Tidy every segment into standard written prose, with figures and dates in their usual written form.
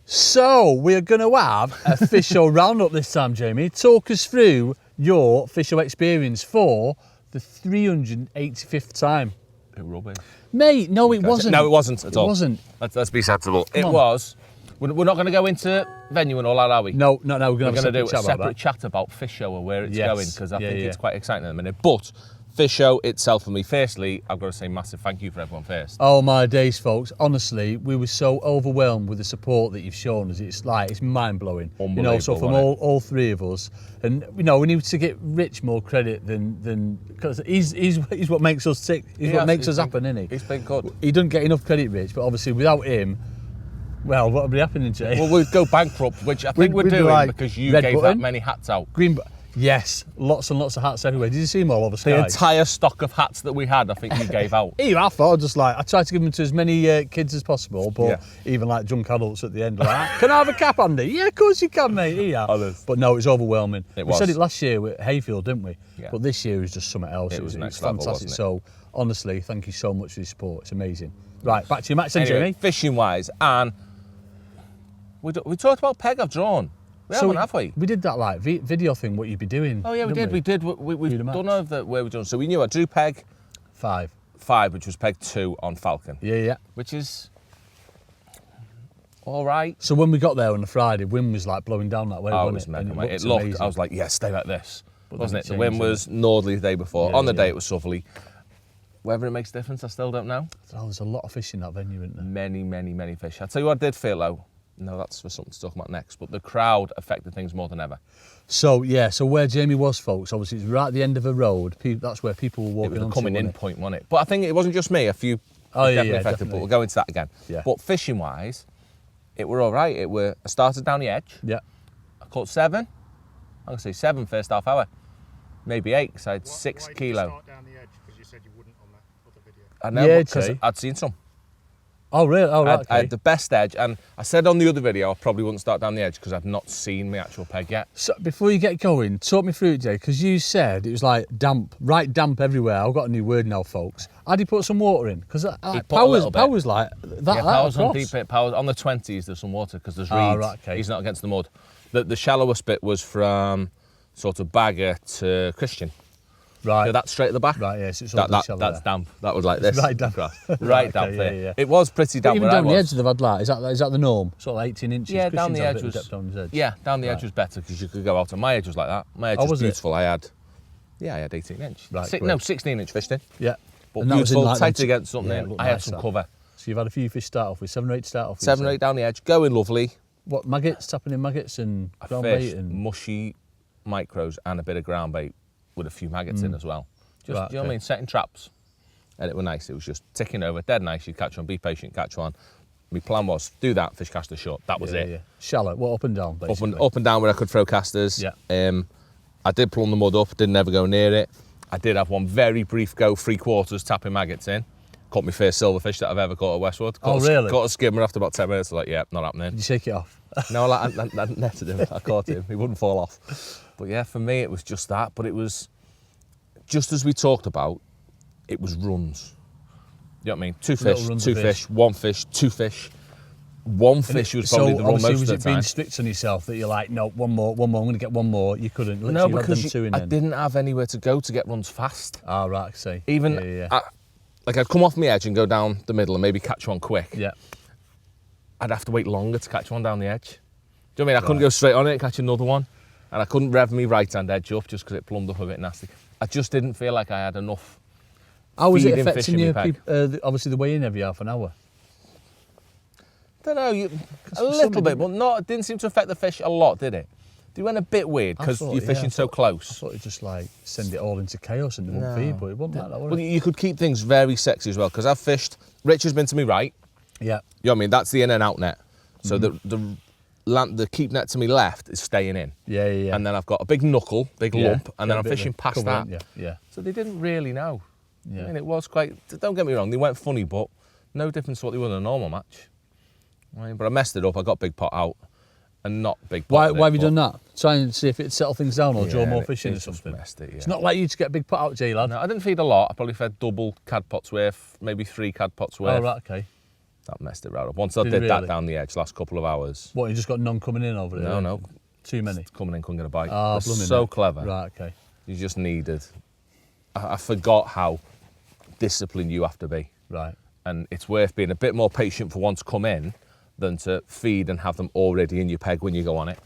So we're going to have a FishO roundup this time, Jamie. Talk us through your FishO experience for the 385th time. It was rubbish. Mate, no, it wasn't. No, it wasn't at all. It wasn't. Let's be sensible. It was. We're not going to go into venue and all that, are we? No. We're going to do a separate chat about FishO and where it's going, because I think it's quite exciting at the minute. But FishO itself for me, firstly, I've got to say massive thank you for everyone first. Oh my days, folks. Honestly, we were so overwhelmed with the support that you've shown us. It's mind-blowing. Unbelievable, you know, so from all three of us. And, you know, we need to get Rich more credit than because he's what makes us tick. He's what makes us happen, isn't he? He's been good. He doesn't get enough credit, Rich, but obviously without him, well, what would be happening, Jay? Well, we'd go bankrupt, which I think we're doing like because you gave that many hats out. Yes, lots and lots of hats everywhere. Did you see them all over Sky? The entire stock of hats that we had, I think you gave out. I thought I tried to give them to as many kids as possible, but even like drunk adults at the end, like, can I have a cap, Andy? Yeah, of course you can, mate. Yeah. But no, it was overwhelming. We said it last year with Hayfield, didn't we? Yeah. But this year was just something else. It was next fantastic. level, wasn't it? So honestly, thank you so much for your support. It's amazing. Right, back to your match then, Jamie. Fishing wise, and we talked about peg I've drawn. We haven't, have we? We did that like video thing, what you'd be doing. Oh yeah, we did. We've done over where we've done. So we knew I drew peg 5, which was peg 2 on Falcon. Yeah. Which is all right. So when we got there on the Friday, wind was like blowing down that way. Oh, it was mega, mate. It looked. Amazing. I was like, yeah, stay like this, wasn't it? The wind was northerly the day before. On the day it was southerly. Whether it makes a difference, I still don't know. Oh, there's a lot of fish in that venue, isn't there? Many fish. I'll tell you what I did feel though. No, that's for something to talk about next. But the crowd affected things more than ever. So where Jamie was, folks, obviously it's right at the end of a road. That's where people were walking. It was the coming in point, wasn't it? But I think it wasn't just me. A few definitely affected. But we'll go into that again. Yeah. But fishing wise, it were all right. I started down the edge. Yeah. I caught 7. I'm gonna say 7 first half hour, maybe 8 because I had 6 kilo. Why did you start down the edge? Because you said you wouldn't on that other video. I know, because I'd seen some. Oh, really? Oh, right, I had the best edge, and I said on the other video I probably wouldn't start down the edge because I've not seen my actual peg yet. So before you get going, talk me through it, Jay, because you said it was like damp, right damp everywhere. I've got a new word now, folks. Had he put some water in? Because Power's like that. Yeah, Power's on deep bit. Power's on the 20s. There's some water because there's reeds. Oh, right, okay. He's not against the mud. The shallowest bit was from sort of Bagger to Christian. Right. So that's straight at the back. Right, yes. It's all that's there. damp. That was like this. Right damp. Right damp there. Yeah. It was pretty damp. Even down the edge of the bad light, is that the norm? Sort of 18 inches. Yeah, down the edge was. Yeah, down the edge was better because you could go out. And my edge was like that. My edge was beautiful. I had 18 inch. Right. 16 inch fished in. Yeah. But and beautiful, like tight against something. I had some cover. So you've had a few fish start off with 7 or 8 start off with. 7 or 8 down the edge, going lovely. What maggots? Tapping in maggots and ground bait and mushy micros and a bit of ground bait with a few maggots in as well. Just, right, do you know what I mean? Setting traps. And it was nice. It was just ticking over, dead nice. You'd catch one, be patient, catch one. My plan was do that, fish caster short. That was it. Yeah. Shallow. What, up and down, basically? Up and down where I could throw casters. Yeah. I did plumb the mud up, didn't ever go near it. I did have one very brief go, 3/4, tapping maggots in. Caught my first silverfish that I've ever caught at Westwood. Really? Caught a skimmer after about 10 minutes. I was like, yeah, not happening. Did you shake it off? No, I netted him. I caught him. He wouldn't fall off. But yeah, for me, it was just that. But it was, just as we talked about, it was runs. You know what I mean? 2 fish, 2 fish, 1 fish, 2 fish. 1 fish was probably the run most of the time. Was it being strict on yourself that you're like, no, one more, I'm going to get one more? You couldn't. No, because I didn't have anywhere to go to get runs fast. Ah, right, I see. Even, I'd come off my edge and go down the middle and maybe catch one quick. Yeah. I'd have to wait longer to catch one down the edge. Do you know what I mean? I couldn't go straight on it and catch another one. And I couldn't rev me right-hand edge up just because it plumbed up a bit nasty. I just didn't feel like I had enough. How was it affecting you? Obviously, the way in every half an hour. I don't know, a little bit, but not. It didn't seem to affect the fish a lot, did it? They went a bit weird because you're fishing so close. I thought you'd just like send it all into chaos and it wouldn't feed, but it wasn't like that, was it? Well, you could keep things very sexy as well because I've fished. Rich has been to me right. Yeah. You know what I mean? That's the in and out net. So the keep net to me left is staying in. Yeah. And then I've got a big knuckle, big lump, and then I'm fishing past that. Yeah. So they didn't really know. Yeah. I mean, it was quite. Don't get me wrong, they went funny, but no difference to what they were in a normal match. Right? But I messed it up. I got big pot out, and not big pot. Why have you done that? Try and see if it'd settle things down or draw more fish in or something. Messed it, yeah. It's not like you to get a big pot out, Jay, lad. No, I didn't feed a lot. I probably fed double cad pots worth, maybe 3 cad pots worth. Oh, right, okay. That messed it right up. Once I did that down the edge, last couple of hours. What, you just got none coming in over there? No. Too many? Coming in, couldn't get a bite. Oh, so clever. Right, okay. You just needed... I forgot how disciplined you have to be. Right. And it's worth being a bit more patient for one to come in than to feed and have them already in your peg when you go on it.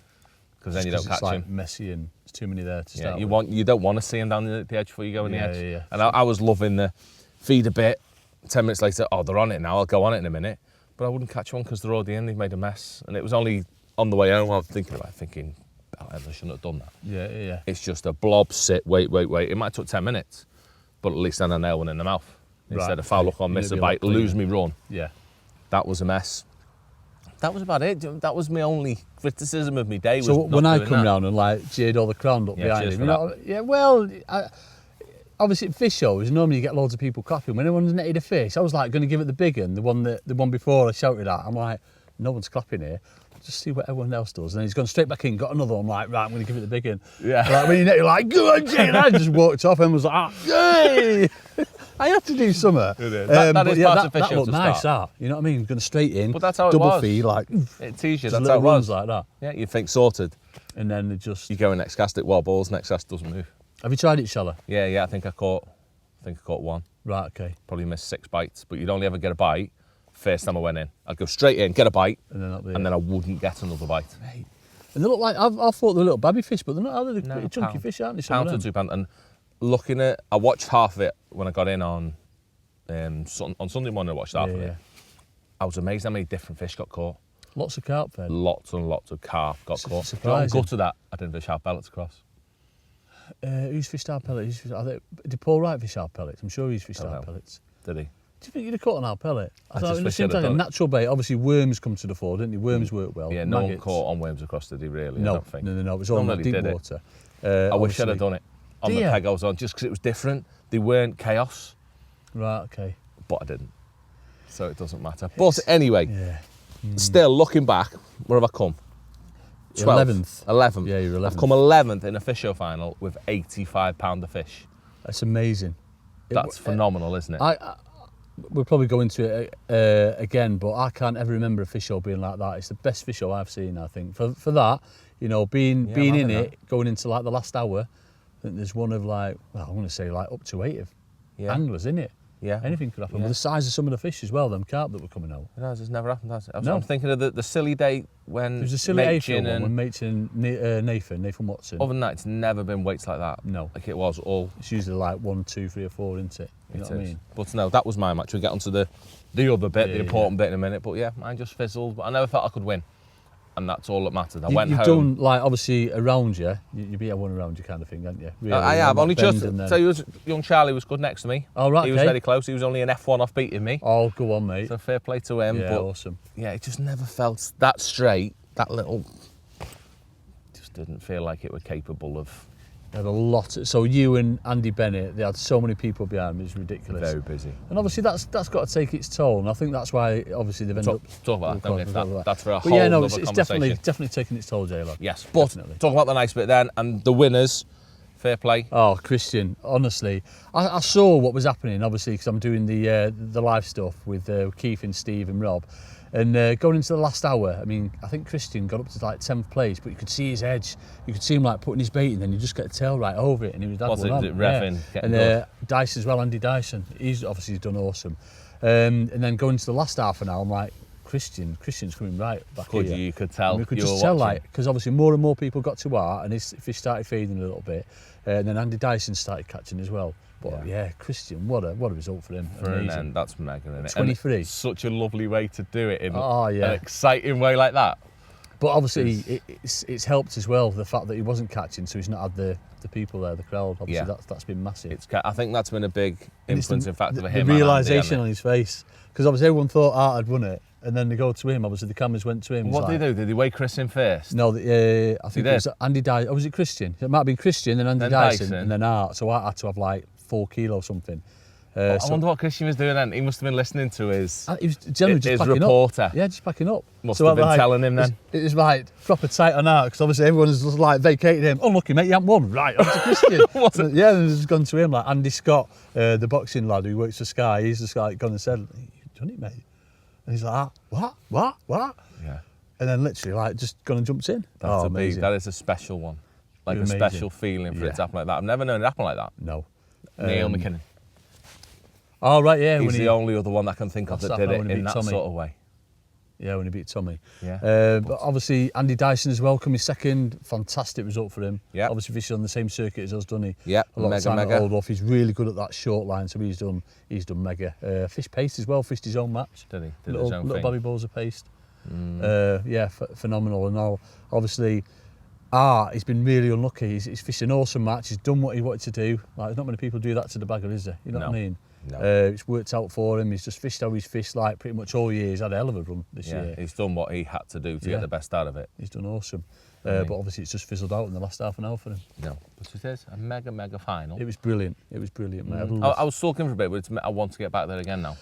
Because then you don't catch them. It's messy and there's too many there to start with. You don't want to see them down the edge before you go on the edge. Yeah. And I was loving the feed a bit. 10 minutes later, they're on it now, I'll go on it in a minute. But I wouldn't catch one because they're already in, they've made a mess. And it was only on the way home I was thinking, I shouldn't have done that. Yeah. It's just a blob, sit, wait. It might have took 10 minutes, but at least then I nailed one in the mouth. Instead of foul look on, miss a bite, lose me run. Yeah. That was a mess. That was about it. That was my only criticism of my day. So when I come round and like jeered all the crowd up behind him, obviously at FishO, normally you get loads of people clapping. When anyone's netted a fish, I was like going to give it the big one, the one before I shouted at. I'm like, no one's clapping here. Just see what everyone else does. And then he's gone straight back in, got another one. I'm like, right, I'm going to give it the big one. Yeah. Like when you net, you're like, go on, Jane. I just walked off and was like, yay! I had to do something. That is part of FishO that looked to nice, start. You know what I mean? Going straight in, but that's how it double was. feed, like it teaches you. That's how it was. Like that. Yeah, you think sorted, and then it just. You go in next cast, it wobbles. Next cast doesn't move. Have you tried it, shallow? Yeah. I think I caught one. Right. Okay. Probably missed 6 bites, but you'd only ever get a bite. First time I went in, I'd go straight in, get a bite, and then I wouldn't get another bite. Right. And they look like I thought they were little baby fish, but they're not. They're chunky fish, aren't they? Pound to 2 pound. And looking at, I watched half of it when I got in on Sunday morning. I watched half of it. I was amazed how many different fish got caught. Lots of carp fed. Lots and lots of carp got caught. Surprising. I'm gutted that I didn't fish hard pellets across. Who's fished hard pellets? Did Paul Wright fish hard pellets? I'm sure he's fished hard pellets. Did he? Do you think you'd have caught an hard pellet? I thought it seemed like a natural bait. Obviously, worms come to the fore, didn't they? Worms work well. Yeah, no one caught on worms across, did he, really? No, I don't think. No. It was all in deep water. I wish I'd have done it on the peg I was on, just because it was different. They weren't chaos. Right, okay. But I didn't. So it doesn't matter. But anyway, still looking back, where have I come? 12th. 11th. Yeah, you're 11th. I've come 11th in a FishO final with 85 pound of fish. That's amazing. That's phenomenal, isn't it? We'll probably go into it again, but I can't ever remember a FishO being like that. It's the best FishO I've seen, I think. For that, being in it, going into like the last hour, I think there's one of like, well, I'm going to say like up to 8 of anglers in it. Yeah. Anything could happen. With the size of some of the fish as well, them carp that were coming out. It has, it's never happened, has it? I'm thinking of the silly day when there was a silly April one when Mates and Nathan Watson. Other than that, it's never been weights like that. No. Like it was all. It's usually like 1, 2, 3 or 4, isn't it? You know what I mean? But no, that was my match. We'll get onto the other bit, the important bit in a minute. But yeah, mine just fizzled. But I never felt I could win. And that's all that mattered. You've home. Done, like, obviously, around you beat everyone around you kind of thing, haven't you? Really, I have. Only just, young Charlie was good next to me. Oh, right, He was very close. He was only an F1 off beating me. Oh, go on, mate. So fair play to him. Yeah, awesome. Yeah, it just never felt that straight. That little... Just didn't feel like it were capable of... They had a lot. So you and Andy Bennett, they had so many people behind them. It's ridiculous. Very busy. And obviously that's got to take its toll. And I think that's why obviously they've ended up. Talk about that. That's for a whole other conversation. It's definitely taking its toll, J-Log. Yes, but definitely. Talk about the nice bit then and the winners. Fair play. Oh, Christian, honestly, I saw what was happening. Obviously, because I'm doing the live stuff with Keith and Steve and Rob. And going into the last hour, I mean, I think Christian got up to like 10th place, but you could see his edge. You could see him like putting his bait in, then you just get a tail right over it, and he was revving, and Dice as well, Andy Dyson. He's done awesome. And then going into the last half an hour, I'm like, Christian's coming right back here. You could tell. We could just tell, like, because obviously more and more people got to art, and his fish started feeding a little bit, and then Andy Dyson started catching as well. But yeah, Christian, what a result for him. For an end, that's mega, isn't it? 23. Such a lovely way to do it in an exciting way like that. But obviously, it's helped as well, the fact that he wasn't catching, so he's not had the people there, the crowd. Obviously, that's been massive. I think that's been a big influencing factor for him. The realisation on his face. Because obviously everyone thought Art had won it, and then they go to him, obviously the cameras went to him. What did they do? Did they weigh Chris in first? No, I think it was Andy Dyson. Oh, was it Christian? It might have been Christian, then Andy Dyson, and then Art. So Art had to have like 4 kilos or something. I wonder what Christian was doing then. He must have been listening to his he was generally just his reporter. Up. Yeah, just backing up. Must have been telling him then. It was like proper tight on Art, because obviously everyone was just like vacated him. Unlucky, mate, you haven't won. Right, on to Christian. Yeah, and it's gone to him, like Andy Scott, the boxing lad who works for Sky. He's just like gone and said, "You've done it, mate." And he's like, what? Yeah. And then literally, like, just gone and jumps in. Amazing. That is a special one. Like a special feeling for it to happen like that. I've never known it happen like that. No. Neil McKinnon. Oh, right, yeah. He's the only other one that I can think of that did it in that Tommy. sort of way. Yeah, when he beat Tommy. Yeah. But obviously, Andy Dyson as well, coming second. Fantastic result for him. Yeah. Obviously, fishing on the same circuit as us, doesn't he? Yeah, a lot of time mega. at Old Off. He's really good at that short line, so he's done mega. Fish paste as well, fished his own match. Did he? Little Bobby balls of paste. Yeah, phenomenal. And all, obviously, he's been really unlucky. He's fished an awesome match. He's done what he wanted to do. Like, there's not many people do that to the bagger, is there? You know what I mean? No. It's worked out for him. He's just fished how he's fished like pretty much all year. He's had a hell of a run this year. He's done what he had to do to get the best out of it. He's done awesome. But obviously it's just fizzled out in the last half an hour for him. No, but it is a mega final. It was brilliant. Mate. I was talking for a bit, but I want to get back there again now.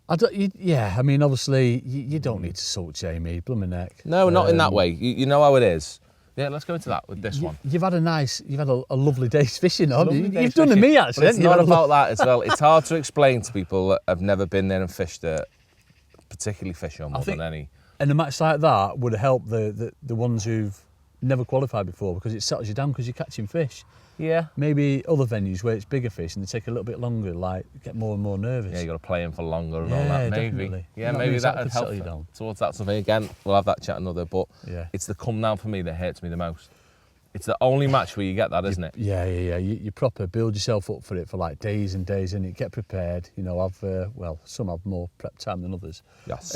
I mean, obviously, you don't need to salt Jamie, blooming neck. No, not in that way. You know how it is. Yeah, let's go into that with this one. You've had a lovely day's fishing, haven't you? You've done to me, actually. It's not about that as well. It's hard to explain to people that have never been there and fished it, particularly FishO more than any. And a match like that would help the ones who've never qualified before, because it settles you down because you're catching fish. Yeah. Maybe other venues where it's bigger fish and they take a little bit longer, like get more and more nervous. Yeah, you got to play in for longer and all that. Maybe. Definitely. Yeah, maybe that would help you down towards that something. Again, we'll have that chat another. But yeah, it's the come down for me that hurts me the most. It's the only match where you get that, isn't it? Yeah. You proper build yourself up for it for like days and days, and get prepared. You know, some have more prep time than others. Yes.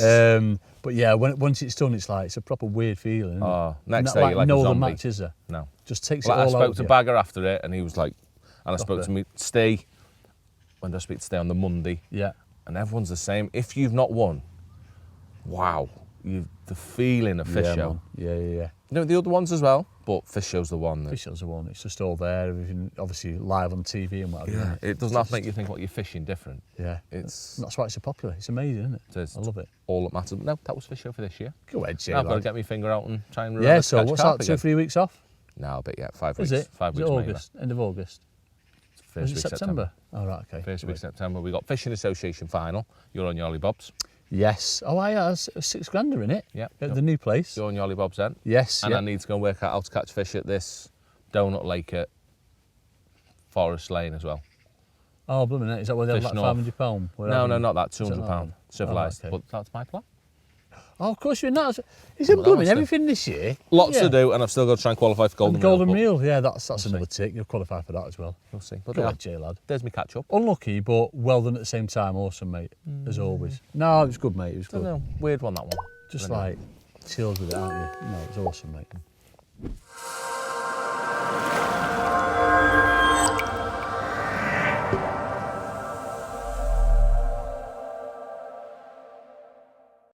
But yeah, once it's done, it's like it's a proper weird feeling. Next day you're like no a other zombie. match, is there? No. Just takes Well, it all out. I spoke to Bagger after it, and he was like, and I spoke to Steve. When did I speak to Steve on the Monday? Yeah. And everyone's the same. If you've not won, wow, the feeling of FishO. Yeah. You know the other ones as well, but FishO's the one. FishO's the one. It's just all there. Everything obviously live on TV and whatever. Yeah. It doesn't have to make you think what you're fishing different. Yeah. That's why it's so popular. It's amazing, isn't it? It is. I love it. All that matters. No, that was FishO for this year. Go ahead, Jay. Now I've got to get my finger out and try and remember. Yeah. So what's that? 2-3 weeks off? No, but yeah, 5 weeks. Is it? 5 weeks. Is it August? End of August. First week September. Oh, right, okay. First week September. We got Fishing Association final. You're on your Ollie Bobs. Yes. Oh, I have £6,000 in it. Yeah. At the new place. You're on your Ollie Bobs then. Yes. And I need to go and work out how to catch fish at this donut lake at Forest Lane as well. Oh, blooming it. Is that where they have like £500? No, not that. £200. Civilised. Oh, okay. But that's my plan. Oh, of course you're not. Isn't blooming everything this year? Lots to do, and I've still got to try and qualify for Golden Reel. Yeah, that's another tick. You'll qualify for that as well. We'll see. But go ahead, Jay, lad. There's me catch up. Unlucky, but well done at the same time. Awesome, mate. As always. No, it was good, mate. It was good. I don't know. Weird one, that one. Just like chills with it, aren't you? No, it's awesome, mate.